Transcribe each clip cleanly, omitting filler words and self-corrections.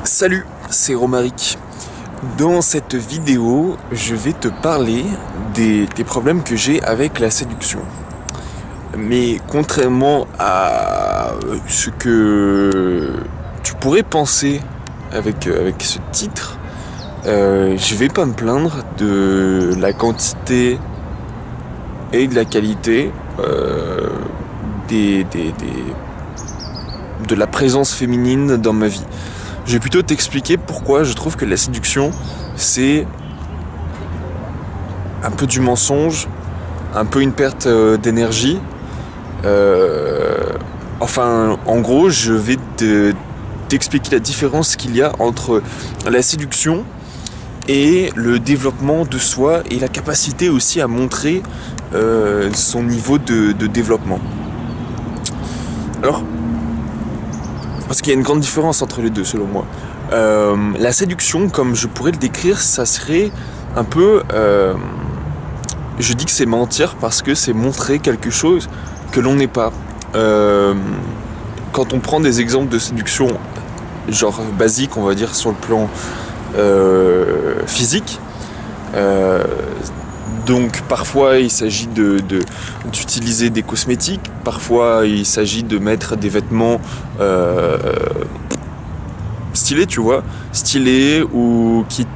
Salut, c'est Romaric. Dans cette vidéo, je vais te parler des problèmes que j'ai avec la séduction. Mais contrairement à ce que tu pourrais penser avec ce titre, je vais pas me plaindre de la quantité et de la qualité de la présence féminine dans ma vie. Je vais plutôt t'expliquer pourquoi je trouve que la séduction, c'est un peu du mensonge, un peu une perte d'énergie. En gros, je vais t'expliquer la différence qu'il y a entre la séduction et le développement de soi et la capacité aussi à montrer son niveau de développement. Alors, parce qu'il y a une grande différence entre les deux selon moi. La séduction, comme je pourrais le décrire, ça serait un peu... je dis que c'est mentir parce que c'est montrer quelque chose que l'on n'est pas. Quand on prend des exemples de séduction, genre basique, on va dire, sur le plan physique, donc parfois il s'agit d'utiliser des cosmétiques, parfois il s'agit de mettre des vêtements stylés, tu vois, stylés ou qui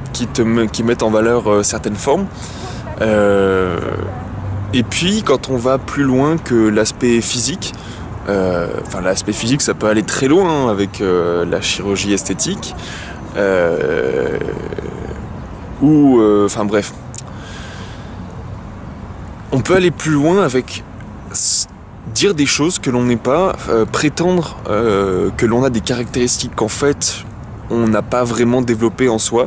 mettent en valeur certaines formes. Et puis quand on va plus loin que l'aspect physique, l'aspect physique ça peut aller très loin avec la chirurgie esthétique, bref. On peut aller plus loin avec dire des choses que l'on n'est pas, prétendre que l'on a des caractéristiques qu'en fait on n'a pas vraiment développées en soi,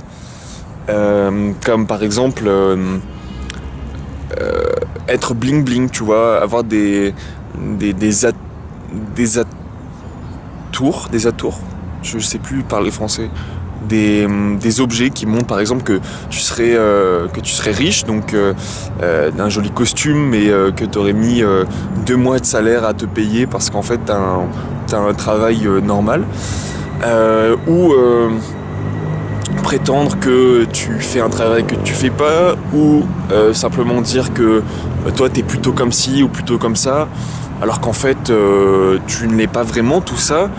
comme par exemple être bling bling, tu vois, avoir des atours, je sais plus parler français. Des objets qui montrent par exemple que tu serais riche, donc d'un joli costume, mais que tu aurais mis 2 mois de salaire à te payer parce qu'en fait t'as un travail normal, ou prétendre que tu fais un travail que tu fais pas, ou simplement dire que toi t'es plutôt comme ci ou plutôt comme ça, alors qu'en fait tu ne l'es pas vraiment, tout ça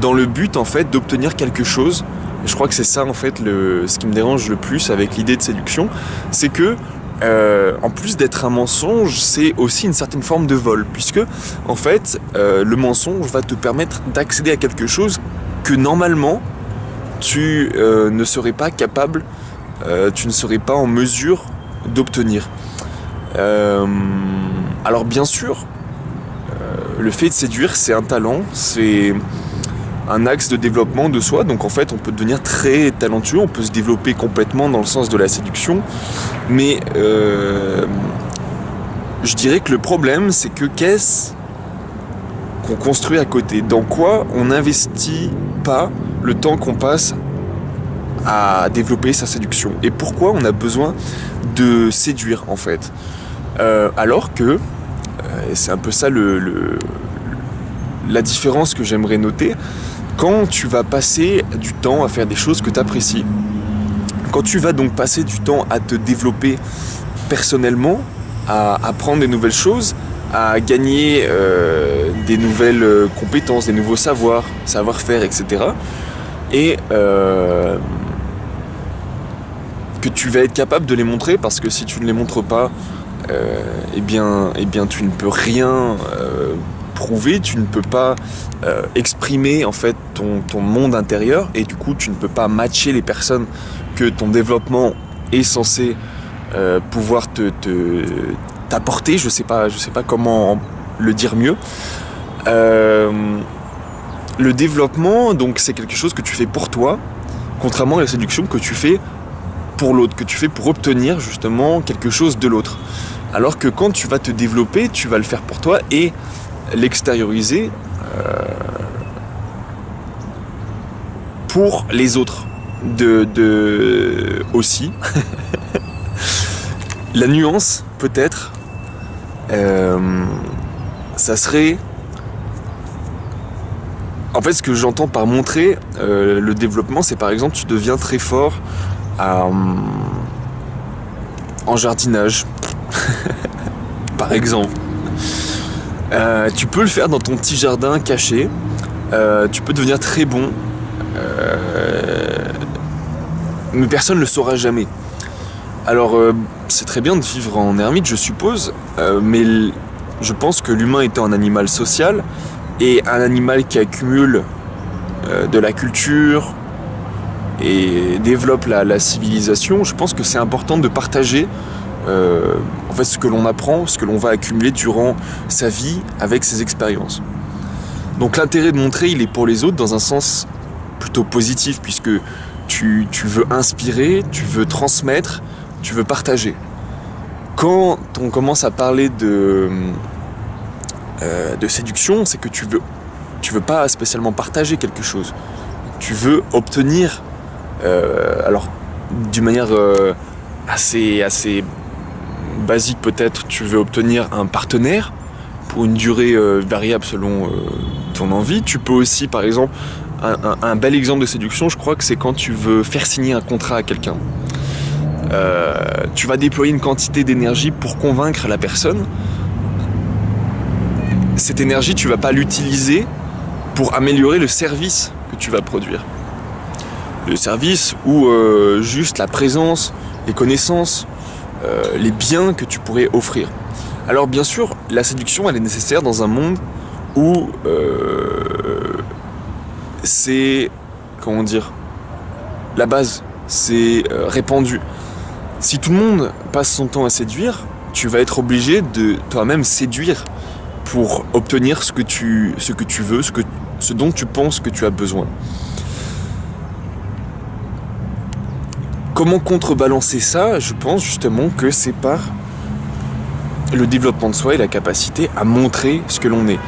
dans le but en fait d'obtenir quelque chose. Je crois que c'est ça en fait ce qui me dérange le plus avec l'idée de séduction, c'est que en plus d'être un mensonge, c'est aussi une certaine forme de vol, puisque en fait le mensonge va te permettre d'accéder à quelque chose que normalement tu ne serais pas capable, tu ne serais pas en mesure d'obtenir. Alors bien sûr, le fait de séduire, c'est un talent, c'est un axe de développement de soi, donc en fait on peut devenir très talentueux, on peut se développer complètement dans le sens de la séduction, mais je dirais que le problème c'est que qu'est-ce qu'on construit à côté, dans quoi on n'investit pas le temps qu'on passe à développer sa séduction, et pourquoi on a besoin de séduire en fait, alors que c'est un peu ça la différence que j'aimerais noter. Quand tu vas passer du temps à faire des choses que tu apprécies, quand tu vas donc passer du temps à te développer personnellement, à apprendre des nouvelles choses, à gagner des nouvelles compétences, des nouveaux savoir-faire, etc. Et que tu vas être capable de les montrer, parce que si tu ne les montres pas, eh bien tu ne peux rien prouver, tu ne peux pas exprimer en fait ton monde intérieur, et du coup tu ne peux pas matcher les personnes que ton développement est censé pouvoir t'apporter. Je sais pas comment le dire mieux. Le développement, donc, c'est quelque chose que tu fais pour toi, contrairement à la séduction que tu fais pour l'autre, que tu fais pour obtenir justement quelque chose de l'autre. Alors que quand tu vas te développer, tu vas le faire pour toi et l'extérioriser pour les autres aussi. La nuance peut-être ça serait En fait, ce que j'entends par montrer le développement, c'est par exemple, tu deviens très fort en jardinage, par exemple. Tu peux le faire dans ton petit jardin caché. Tu peux devenir très bon, mais personne ne le saura jamais. Alors, c'est très bien de vivre en ermite, je suppose, mais je pense que l'humain étant un animal social, et un animal qui accumule de la culture et développe la civilisation, je pense que c'est important de partager en fait ce que l'on apprend, ce que l'on va accumuler durant sa vie avec ses expériences. Donc l'intérêt de montrer, il est pour les autres dans un sens plutôt positif, puisque tu veux inspirer, tu veux transmettre, tu veux partager. Quand on commence à parler de séduction, c'est que tu veux pas spécialement partager quelque chose. Tu veux obtenir, alors d'une manière assez basique peut-être, tu veux obtenir un partenaire pour une durée variable selon ton envie. Tu peux aussi, par exemple, un bel exemple de séduction, je crois que c'est quand tu veux faire signer un contrat à quelqu'un. Tu vas déployer une quantité d'énergie pour convaincre la personne. Cette énergie, tu vas pas l'utiliser pour améliorer le service que tu vas produire. Le service ou juste la présence, les connaissances, les biens que tu pourrais offrir. Alors bien sûr, la séduction, elle est nécessaire dans un monde où c'est, comment dire, la base, c'est répandu. Si tout le monde passe son temps à séduire, tu vas être obligé de toi-même séduire pour obtenir ce que tu veux, ce dont tu penses que tu as besoin. Comment contrebalancer ça? Je pense justement que c'est par le développement de soi et la capacité à montrer ce que l'on est.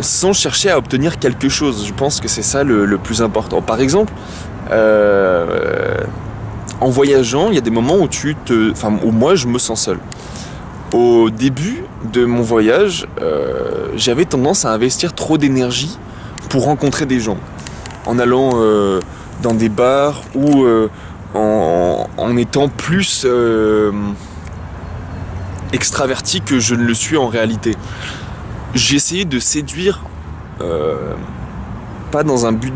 Sans chercher à obtenir quelque chose. Je pense que c'est ça le plus important. Par exemple, en voyageant, il y a des moments où où moi je me sens seul. Au début de mon voyage, j'avais tendance à investir trop d'énergie pour rencontrer des gens. En allant dans des bars ou en étant plus extraverti que je ne le suis en réalité. J'ai essayé de séduire, pas dans un but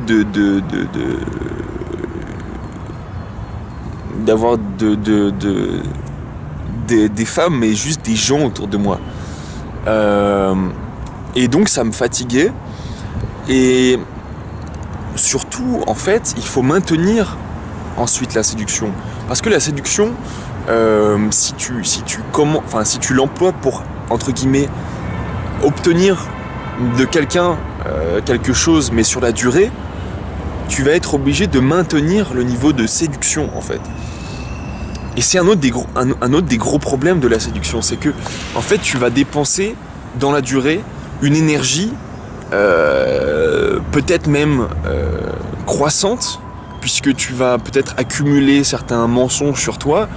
d'avoir des femmes, mais juste des gens autour de moi. Et donc ça me fatiguait. Et surtout, en fait, il faut maintenir ensuite la séduction. Parce que la séduction, si tu l'emploies pour, entre guillemets, obtenir de quelqu'un quelque chose, mais sur la durée, tu vas être obligé de maintenir le niveau de séduction, en fait. Et c'est un autre des gros problèmes de la séduction, c'est que, en fait, tu vas dépenser dans la durée une énergie peut-être même croissante, puisque tu vas peut-être accumuler certains mensonges sur toi,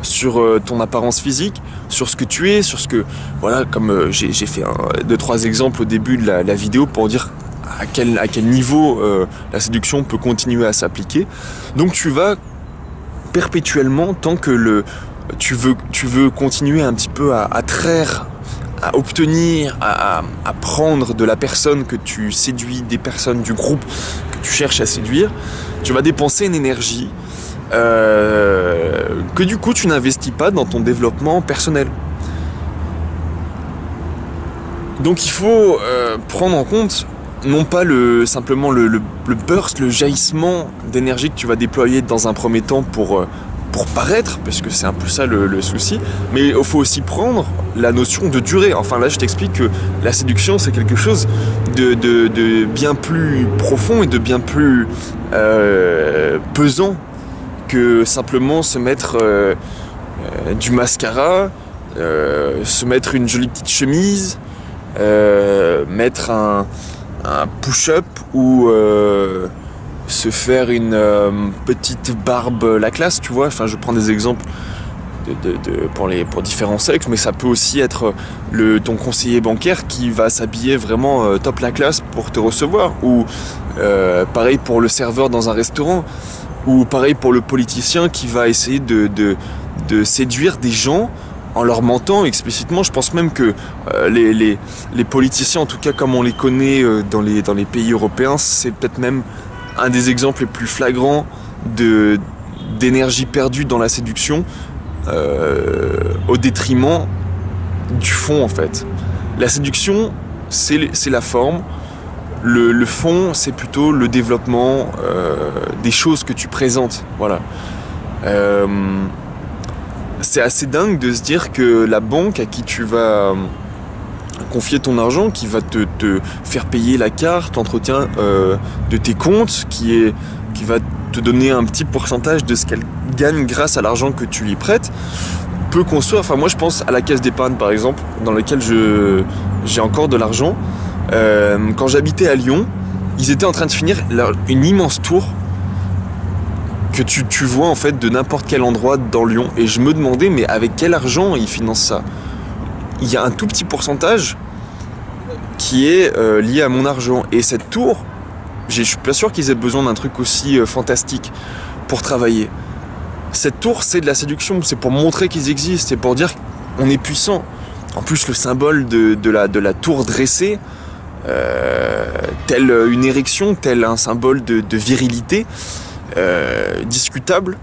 sur ton apparence physique, sur ce que tu es, sur ce que... Voilà, comme j'ai fait 2-3 exemples au début de la vidéo pour dire à quel niveau la séduction peut continuer à s'appliquer. Donc tu vas perpétuellement, tant que tu veux continuer un petit peu à traire, à obtenir, à prendre de la personne que tu séduis, des personnes du groupe que tu cherches à séduire, tu vas dépenser une énergie que du coup tu n'investis pas dans ton développement personnel. Donc il faut prendre en compte non pas simplement le burst, le jaillissement d'énergie que tu vas déployer dans un premier temps pour paraître, parce que c'est un peu ça le souci, mais il faut aussi prendre la notion de durée. Enfin là je t'explique que la séduction c'est quelque chose de bien plus profond et de bien plus pesant que simplement se mettre du mascara, se mettre une jolie petite chemise, mettre un push-up ou se faire une petite barbe la classe, tu vois. Enfin, je prends des exemples pour différents sexes, mais ça peut aussi être ton conseiller bancaire qui va s'habiller vraiment top la classe pour te recevoir, ou pareil pour le serveur dans un restaurant, ou pareil pour le politicien qui va essayer de séduire des gens en leur mentant explicitement. Je pense même que les politiciens, en tout cas comme on les connaît dans les pays européens, c'est peut-être même un des exemples les plus flagrants d'énergie perdue dans la séduction, au détriment du fond en fait. La séduction, c'est la forme. Le fond, c'est plutôt le développement des choses que tu présentes. Voilà. C'est assez dingue de se dire que la banque à qui tu vas confier ton argent, qui va te faire payer la carte, l'entretien de tes comptes, qui va te donner un petit pourcentage de ce qu'elle gagne grâce à l'argent que tu lui prêtes, peut construire. Enfin, moi je pense à la caisse d'épargne par exemple, dans laquelle j'ai encore de l'argent. Quand j'habitais à Lyon, ils étaient en train de finir une immense tour que tu vois en fait de n'importe quel endroit dans Lyon, et je me demandais mais avec quel argent ils financent ça. Il y a un tout petit pourcentage qui est lié à mon argent, et cette tour, je suis pas sûr qu'ils aient besoin d'un truc aussi fantastique pour travailler. Cette tour, c'est de la séduction, c'est pour montrer qu'ils existent, c'est pour dire qu'on est puissant. En plus, le symbole de la tour dressée, tel une érection, tel un symbole de virilité, discutable.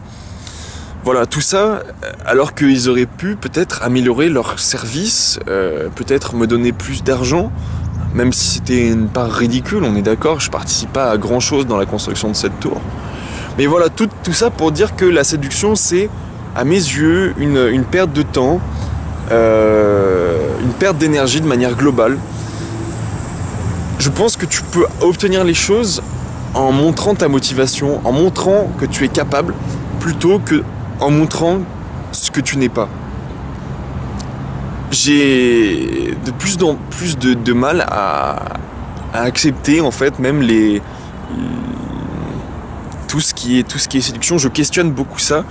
Voilà, tout ça, alors qu'ils auraient pu peut-être améliorer leur service, peut-être me donner plus d'argent, même si c'était une part ridicule, on est d'accord, je participe pas à grand chose dans la construction de cette tour. Mais voilà, tout ça pour dire que la séduction, c'est, à mes yeux, une perte de temps, une perte d'énergie de manière globale. Je pense que tu peux obtenir les choses en montrant ta motivation, en montrant que tu es capable, plutôt que en montrant ce que tu n'es pas. J'ai de plus en plus de mal à accepter en fait même tout ce qui est séduction. Je questionne beaucoup ça.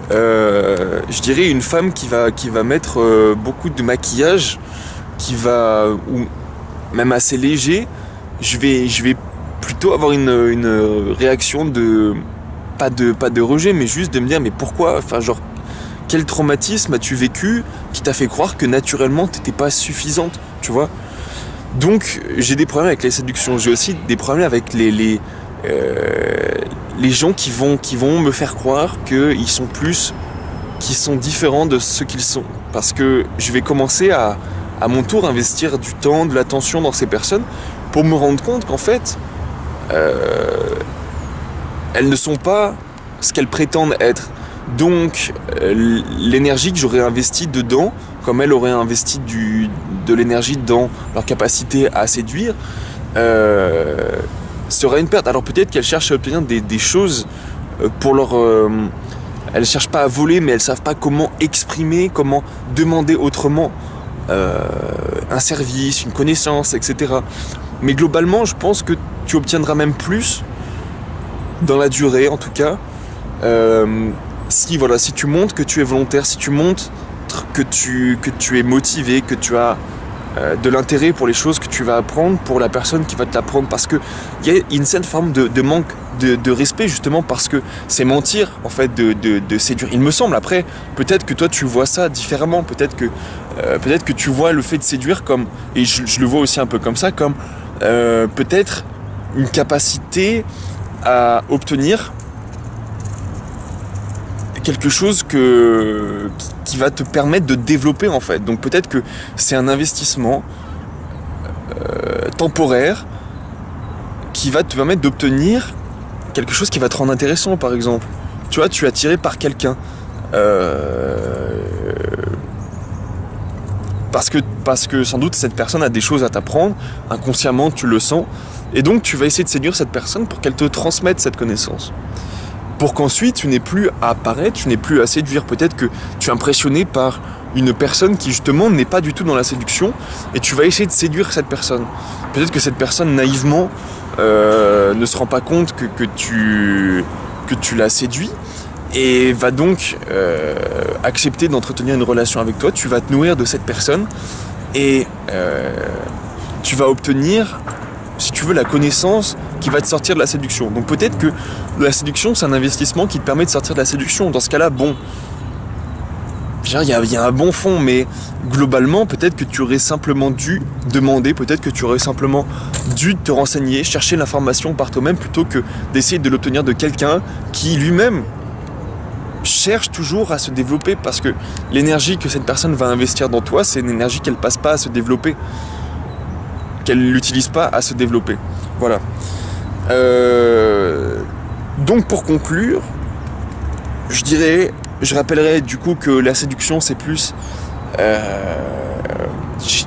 Je dirais une femme qui va mettre beaucoup de maquillage, ou même assez léger, je vais plutôt avoir une réaction pas de rejet, mais juste de me dire mais pourquoi, enfin genre quel traumatisme as-tu vécu qui t'a fait croire que naturellement t'étais pas suffisante, tu vois. Donc j'ai des problèmes avec les séductions, j'ai aussi des problèmes avec les gens qui vont me faire croire qu'ils sont différents de ce qu'ils sont, parce que je vais commencer à mon tour investir du temps, de l'attention dans ces personnes pour me rendre compte qu'en fait elles ne sont pas ce qu'elles prétendent être. Donc l'énergie que j'aurais investie dedans, comme elles auraient investi de l'énergie dans leur capacité à séduire, serait une perte. Alors peut-être qu'elles cherchent à obtenir des choses pour leur... elles cherchent pas à voler, mais elles savent pas comment exprimer, comment demander autrement un service, une connaissance, etc. Mais globalement, je pense que tu obtiendras même plus, dans la durée en tout cas, si tu montres que tu es volontaire, si tu montres que tu es motivé, que tu as de l'intérêt pour les choses que tu vas apprendre, pour la personne qui va te l'apprendre, parce que il y a une certaine forme de manque de respect, justement parce que c'est mentir en fait de séduire, il me semble. Après peut-être que toi tu vois ça différemment, peut-être que tu vois le fait de séduire comme, et je le vois aussi un peu comme ça, comme peut-être une capacité à obtenir quelque chose qui va te permettre de développer en fait. Donc peut-être que c'est un investissement temporaire qui va te permettre d'obtenir quelque chose qui va te rendre intéressant, par exemple. Tu vois, tu es attiré par quelqu'un parce que sans doute cette personne a des choses à t'apprendre, inconsciemment tu le sens, et donc tu vas essayer de séduire cette personne pour qu'elle te transmette cette connaissance, pour qu'ensuite tu n'aies plus à apparaître, tu n'aies plus à séduire. Peut-être que tu es impressionné par une personne qui justement n'est pas du tout dans la séduction, et tu vas essayer de séduire cette personne. Peut-être que cette personne naïvement ne se rend pas compte que tu l'as séduit, et va donc accepter d'entretenir une relation avec toi. Tu vas te nourrir de cette personne et tu vas obtenir, si tu veux, la connaissance qui va te sortir de la séduction. Donc peut-être que la séduction, c'est un investissement qui te permet de sortir de la séduction. Dans ce cas-là, bon, il y a un bon fond, mais globalement, peut-être que tu aurais simplement dû demander, peut-être que tu aurais simplement dû te renseigner, chercher l'information par toi-même, plutôt que d'essayer de l'obtenir de quelqu'un qui lui-même cherche toujours à se développer, parce que l'énergie que cette personne va investir dans toi, c'est une énergie qu'elle passe pas à se développer, qu'elle n'utilise pas à se développer. Voilà. Donc pour conclure, je rappellerai du coup que la séduction, c'est plus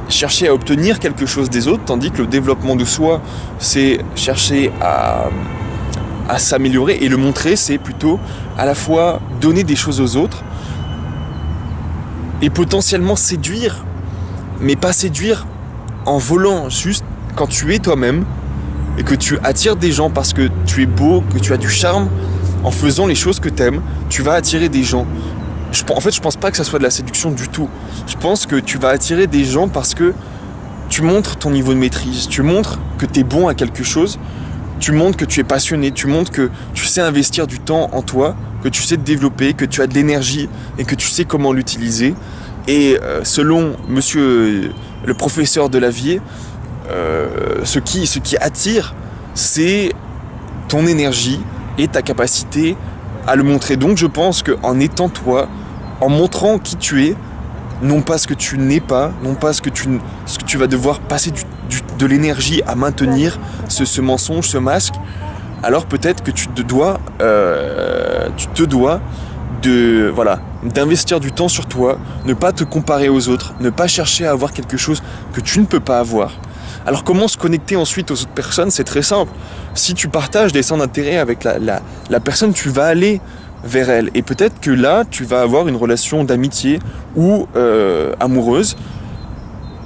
chercher à obtenir quelque chose des autres, tandis que le développement de soi, c'est chercher à s'améliorer, et le montrer, c'est plutôt à la fois donner des choses aux autres et potentiellement séduire, mais pas séduire en volant, juste quand tu es toi-même et que tu attires des gens parce que tu es beau, que tu as du charme. En faisant les choses que t'aimes, tu vas attirer des gens. En fait, je pense pas que ça soit de la séduction du tout. Je pense que tu vas attirer des gens parce que tu montres ton niveau de maîtrise, tu montres que tu es bon à quelque chose, tu montres que tu es passionné, tu montres que tu sais investir du temps en toi, que tu sais te développer, que tu as de l'énergie et que tu sais comment l'utiliser. Et selon monsieur le professeur de Lavier, ce qui attire, c'est ton énergie et ta capacité à le montrer. Donc je pense qu'en étant toi, en montrant qui tu es, non pas ce que tu n'es pas, non pas ce que tu vas devoir passer de l'énergie à maintenir ce mensonge, ce masque, alors peut-être que tu te dois d'investir du temps sur toi, ne pas te comparer aux autres, ne pas chercher à avoir quelque chose que tu ne peux pas avoir. Alors comment se connecter ensuite aux autres personnes? C'est très simple. Si tu partages des centres d'intérêt avec la personne, tu vas aller vers elle. Et peut-être que là, tu vas avoir une relation d'amitié ou amoureuse,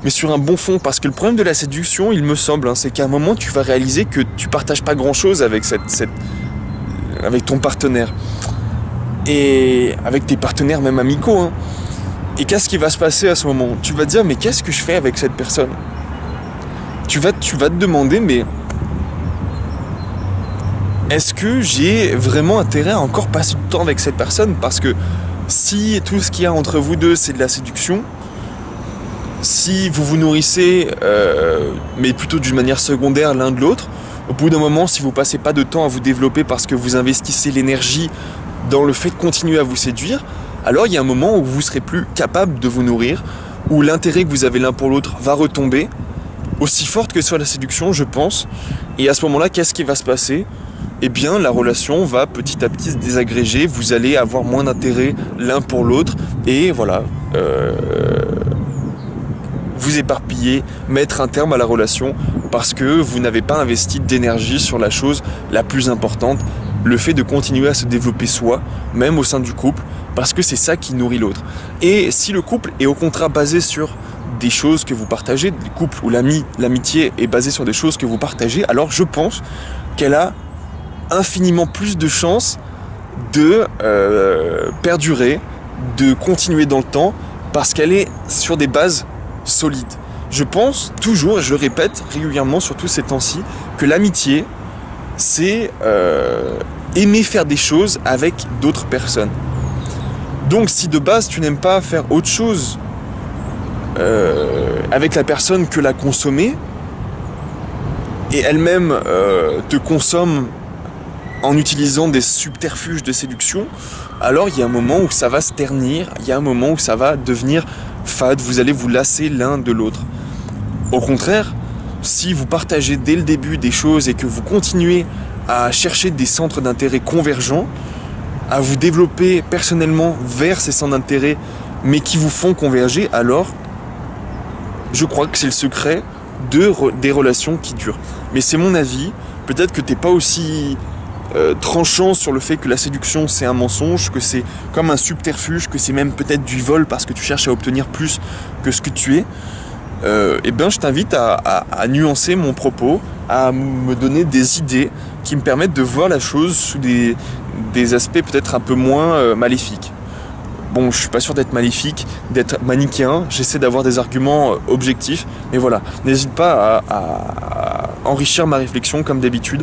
mais sur un bon fond. Parce que le problème de la séduction, il me semble, c'est qu'à un moment, tu vas réaliser que tu partages pas grand-chose avec avec ton partenaire. Et avec tes partenaires même amicaux. Et qu'est-ce qui va se passer à ce moment? Tu vas te dire, mais qu'est-ce que je fais avec cette personne? Tu vas te demander, mais est-ce que j'ai vraiment intérêt à encore passer du temps avec cette personne? Parce que si tout ce qu'il y a entre vous deux, c'est de la séduction, si vous vous nourrissez, mais plutôt d'une manière secondaire l'un de l'autre, au bout d'un moment, si vous passez pas de temps à vous développer parce que vous investissez l'énergie dans le fait de continuer à vous séduire, alors il y a un moment où vous serez plus capable de vous nourrir, où l'intérêt que vous avez l'un pour l'autre va retomber, aussi forte que soit la séduction, je pense. Et à ce moment-là, qu'est-ce qui va se passer? Eh bien, la relation va petit à petit se désagréger, vous allez avoir moins d'intérêt l'un pour l'autre, et voilà, vous éparpiller, mettre un terme à la relation, parce que vous n'avez pas investi d'énergie sur la chose la plus importante, le fait de continuer à se développer soi, même au sein du couple, parce que c'est ça qui nourrit l'autre. Et si le couple est au contraire basé sur des choses que vous partagez, le couple ou l'amitié est basée sur des choses que vous partagez, alors je pense qu'elle a infiniment plus de chances de perdurer, de continuer dans le temps, parce qu'elle est sur des bases solides. Je pense toujours, et je le répète régulièrement, surtout ces temps-ci, que l'amitié, c'est aimer faire des choses avec d'autres personnes. Donc si de base tu n'aimes pas faire autre chose avec la personne que la consommer, et elle-même te consomme en utilisant des subterfuges de séduction, alors il y a un moment où ça va se ternir, il y a un moment où ça va devenir fade, vous allez vous lasser l'un de l'autre. Au contraire, si vous partagez dès le début des choses et que vous continuez à chercher des centres d'intérêt convergents, à vous développer personnellement vers ces centres d'intérêt, mais qui vous font converger, alors je crois que c'est le secret des relations qui durent. Mais c'est mon avis, peut-être que t'es pas aussi tranchant sur le fait que la séduction c'est un mensonge, que c'est comme un subterfuge, que c'est même peut-être du vol parce que tu cherches à obtenir plus que ce que tu es. Eh bien je t'invite à nuancer mon propos, à me donner des idées qui me permettent de voir la chose sous des aspects peut-être un peu moins maléfiques. Bon, je suis pas sûr d'être maléfique, d'être manichéen, j'essaie d'avoir des arguments objectifs, mais voilà, n'hésite pas à enrichir ma réflexion comme d'habitude.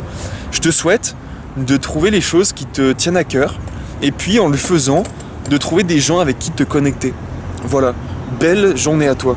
Je te souhaite de trouver les choses qui te tiennent à cœur, et puis en le faisant, de trouver des gens avec qui te connecter. Voilà, belle journée à toi.